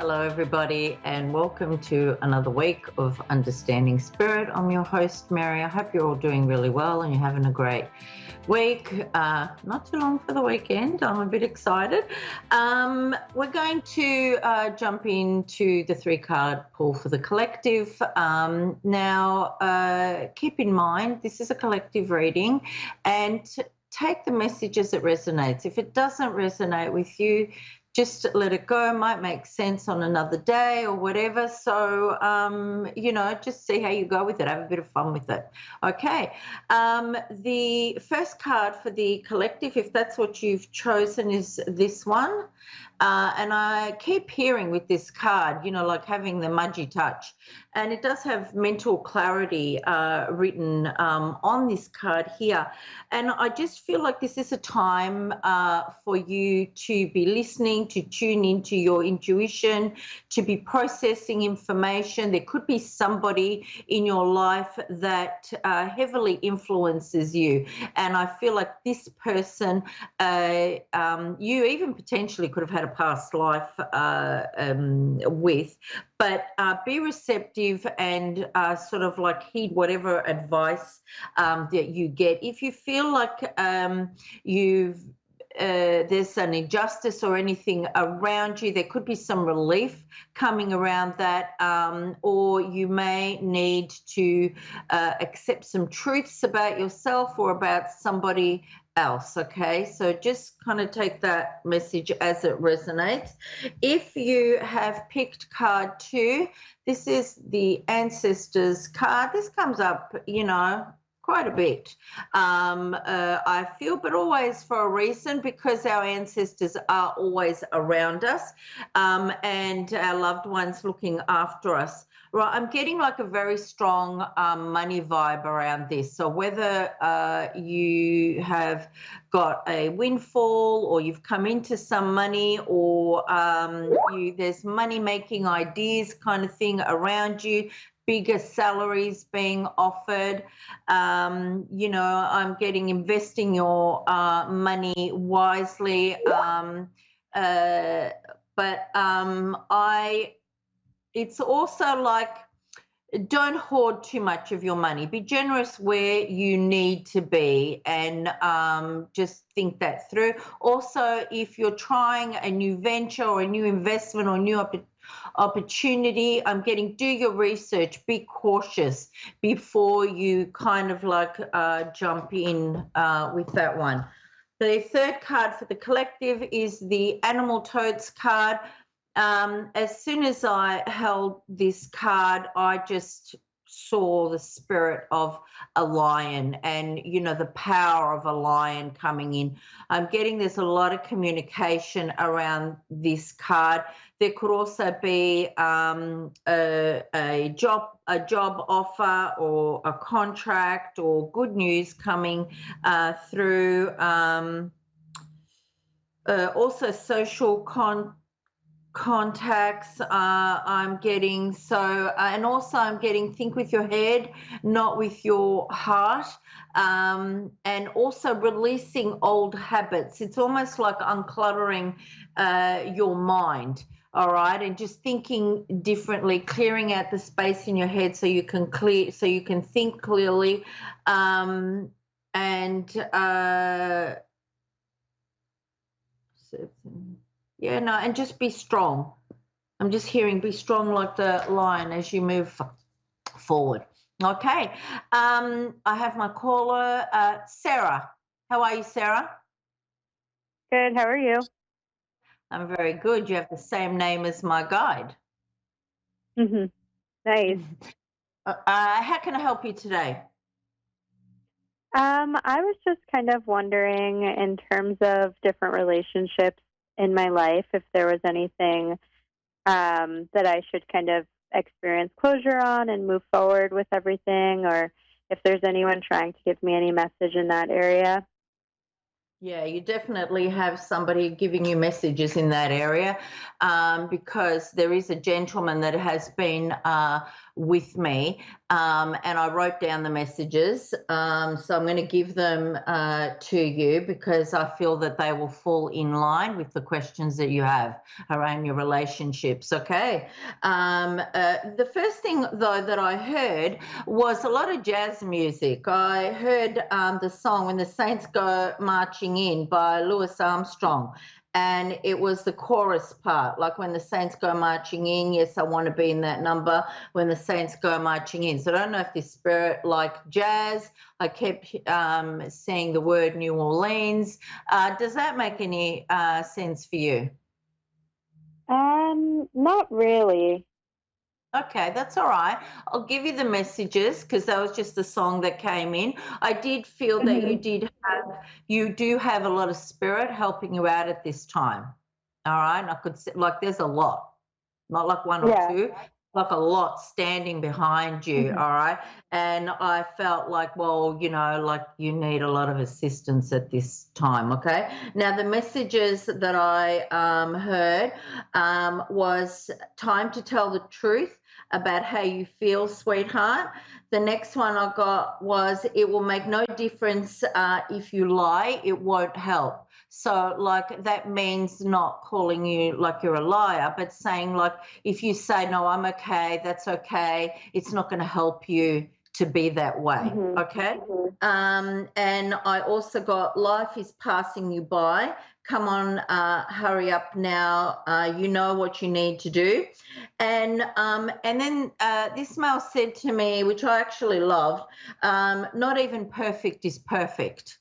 Hello, everybody, and welcome to another week of Understanding Spirit. I'm your host, Mary. I hope you're all doing really well and you're having a great week. Not too long for the weekend. I'm a bit excited. We're going to jump into the 3-card pull for the collective. Now, keep in mind, this is a collective reading, and take the message as it resonates. If it doesn't resonate with you, just let it go. It might make sense on another day or whatever. So, just see how you go with it. Have a bit of fun with it. Okay. The first card for the collective, if that's what you've chosen, is this one. And I keep hearing with this card, like having the mudgy touch. And it does have mental clarity written on this card here. And I just feel like this is a time for you to be listening, to tune into your intuition, to be processing information. There could be somebody in your life that heavily influences you. And I feel like this person, you even potentially could have had a past life with, but be receptive and sort of like heed whatever advice that you get. If you feel like there's an injustice or anything around you, there could be some relief coming around that, or you may need to accept some truths about yourself or about somebody else. Okay, so just kind of take that message as it resonates. If you have picked card 2, this is the ancestors card. This comes up, quite a bit, I feel, but always for a reason, because our ancestors are always around us, and our loved ones looking after us. Right, I'm getting like a very strong money vibe around this. So whether you have got a windfall or you've come into some money, or there's money-making ideas kind of thing around you, bigger salaries being offered. I'm getting investing your money wisely. It's also like, don't hoard too much of your money. Be generous where you need to be, and just think that through. Also, if you're trying a new venture or a new investment or new opportunity, I'm getting, do your research, be cautious before you kind of like jump in with that one. The third card for the collective is the Animal Totes card. As soon as I held this card, I just saw the spirit of a lion and, the power of a lion coming in. I'm getting there's a lot of communication around this card. There could also be a job offer or a contract or good news coming through. Also social contacts I'm getting. So and also I'm getting, think with your head, not with your heart, and also releasing old habits. It's almost like uncluttering your mind, all right, and just thinking differently, clearing out the space in your head so you can think clearly, and and just be strong. I'm just hearing be strong like the lion as you move forward. Okay. I have my caller, Sarah. How are you, Sarah? Good. How are you? I'm very good. You have the same name as my guide. Mm-hmm. Nice. How can I help you today? I was just kind of wondering, in terms of different relationships in my life, if there was anything that I should kind of experience closure on and move forward with everything, or if there's anyone trying to give me any message in that area. Yeah, you definitely have somebody giving you messages in that area, because there is a gentleman that has been with me, and I wrote down the messages. So I'm going to give them to you because I feel that they will fall in line with the questions that you have around your relationships. Okay. The first thing, though, that I heard was a lot of jazz music. I heard the song When the Saints Go Marching In by Louis Armstrong. And it was the chorus part, like when the saints go marching in, yes, I want to be in that number, when the saints go marching in. So I don't know if this spirit like jazz, I kept saying the word New Orleans. Does that make any sense for you? Not really. Okay, that's all right. I'll give you the messages because that was just the song that came in. I did feel that you do have a lot of spirit helping you out at this time. All right. And I could say, like, there's a lot, not like one or Yeah. two, like a lot standing behind you. All right. And I felt like, well, like you need a lot of assistance at this time. Okay. Now, the messages that I heard was time to tell the truth about how you feel, sweetheart. The next one I got was it will make no difference if you lie, it won't help. So, like, that means not calling you like you're a liar, but saying, like, if you say, no, I'm okay, that's okay, it's not going to help you to be that way. Okay. And I also got life is passing you by. Come on, hurry up now. You know what you need to do. And then this male said to me, which I actually loved, not even perfect is perfect.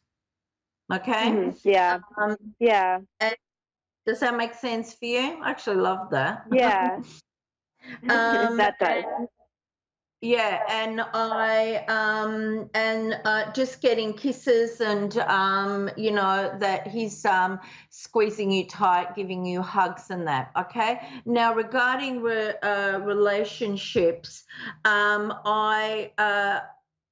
Okay. Yeah. Yeah. And does that make sense for you? I actually love that. Yeah. That does. Yeah, and just getting kisses and that he's squeezing you tight, giving you hugs and that. Okay. Now regarding relationships,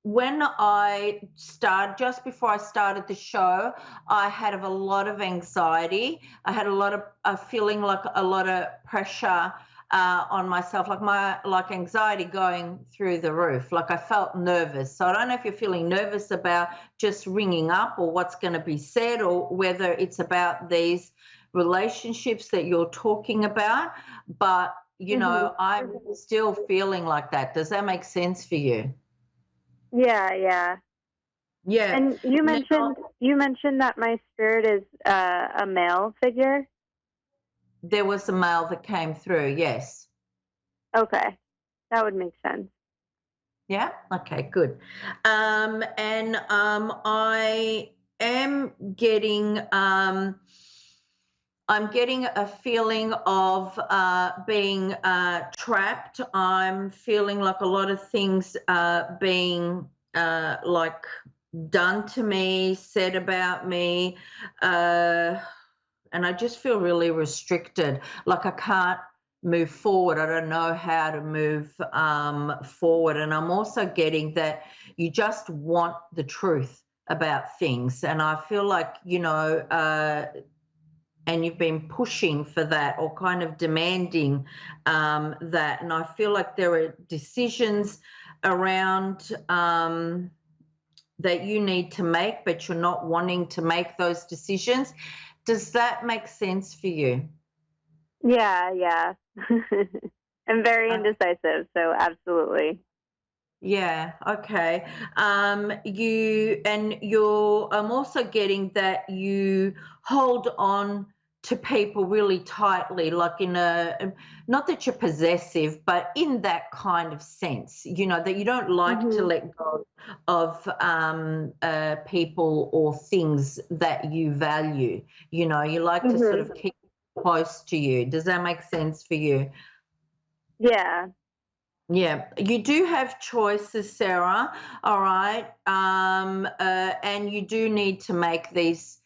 when I started, just before I started the show, I had a lot of anxiety. I had a feeling like a lot of pressure on myself, like anxiety going through the roof. Like I felt nervous. So I don't know if you're feeling nervous about just ringing up or what's going to be said, or whether it's about these relationships that you're talking about. But I'm still feeling like that. Does that make sense for you? Yeah, yeah. Yeah. And you mentioned that my spirit is a male figure. There was a male that came through. Yes. Okay, that would make sense. Yeah. Okay. Good. I am getting. I'm getting a feeling of being trapped. I'm feeling like a lot of things being like done to me, said about me, and I just feel really restricted. Like I can't move forward. I don't know how to move forward. And I'm also getting that you just want the truth about things. And I feel like, and you've been pushing for that or kind of demanding that. And I feel like there are decisions around that you need to make, but you're not wanting to make those decisions. Does that make sense for you? Yeah, yeah. I'm very indecisive, so absolutely. Yeah, okay. I'm also getting that you hold on to people really tightly, like not that you're possessive, but in that kind of sense, that you don't like to let go of people or things that you value. You like to sort of keep close to you. Does that make sense for you? Yeah. Yeah, you do have choices, Sarah. All right. And you do need to make these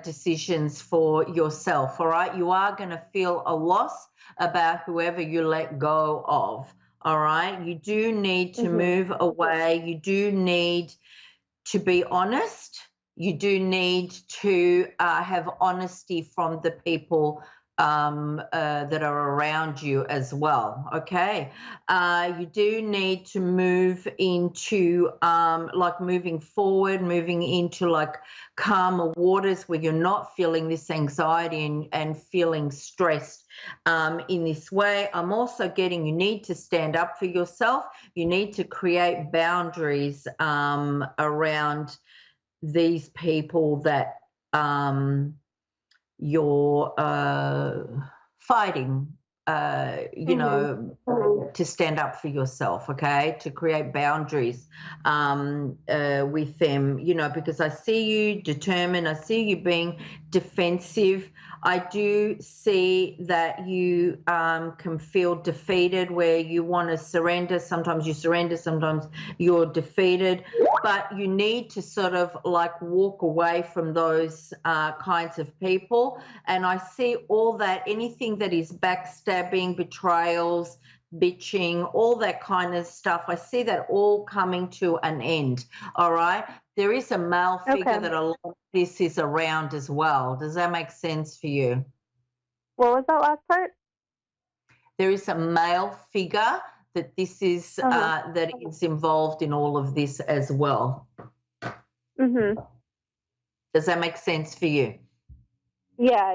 decisions for yourself. All right. You are going to feel a loss about whoever you let go of. All right. You do need to move away. You do need to be honest. You do need to have honesty from the people that are around you as well. Okay. You do need to move into like moving forward, moving into like calmer waters where you're not feeling this anxiety and feeling stressed in this way. I'm also getting you need to stand up for yourself. You need to create boundaries around these people that you're fighting, you know, to stand up for yourself, okay, to create boundaries with them, you know, because I see you determined, I see you being defensive. I do see that you can feel defeated where you want to surrender. Sometimes you surrender, sometimes you're defeated, but you need to sort of like walk away from those kinds of people. And I see all that, anything that is backstabbing, betrayals, bitching, all that kind of stuff. I see that all coming to an end. All right. There is a male figure that a lot of this is around as well. Does that make sense for you? What was that last part? There is a male figure that this is that is involved in all of this as well. Does that make sense for you? Yeah.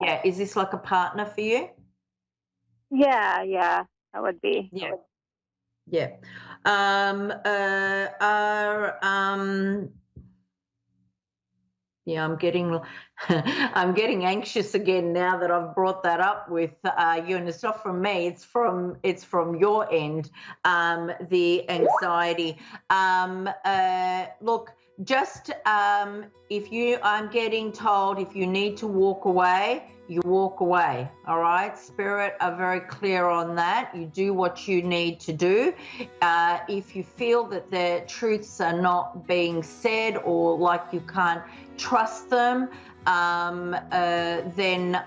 Yeah. Is this like a partner for you? Yeah, that would be. Yeah. Yeah, I'm getting I'm getting anxious again now that I've brought that up with you, and it's not from me, it's from your end, the anxiety. Look, just I'm getting told if you need to walk away, you walk away. All right, Spirit are very clear on that. You do what you need to do. If you feel that the truths are not being said or like you can't trust them, then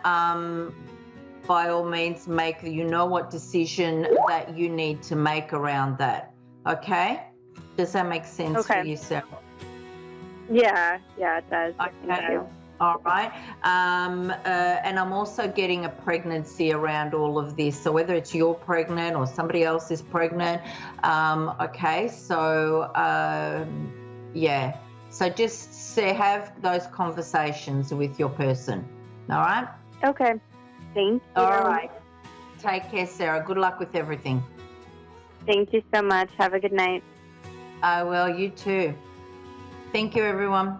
by all means make what decision that you need to make around that. Okay? Does that make sense for you, Sarah? Yeah, it does. Okay. Thank you. All right. And I'm also getting a pregnancy around all of this. So whether it's you're pregnant or somebody else is pregnant, okay. So yeah. So just have those conversations with your person. All right. Okay. Thank you. All right. Take care, Sarah. Good luck with everything. Thank you so much. Have a good night. I will. You too. Thank you, everyone.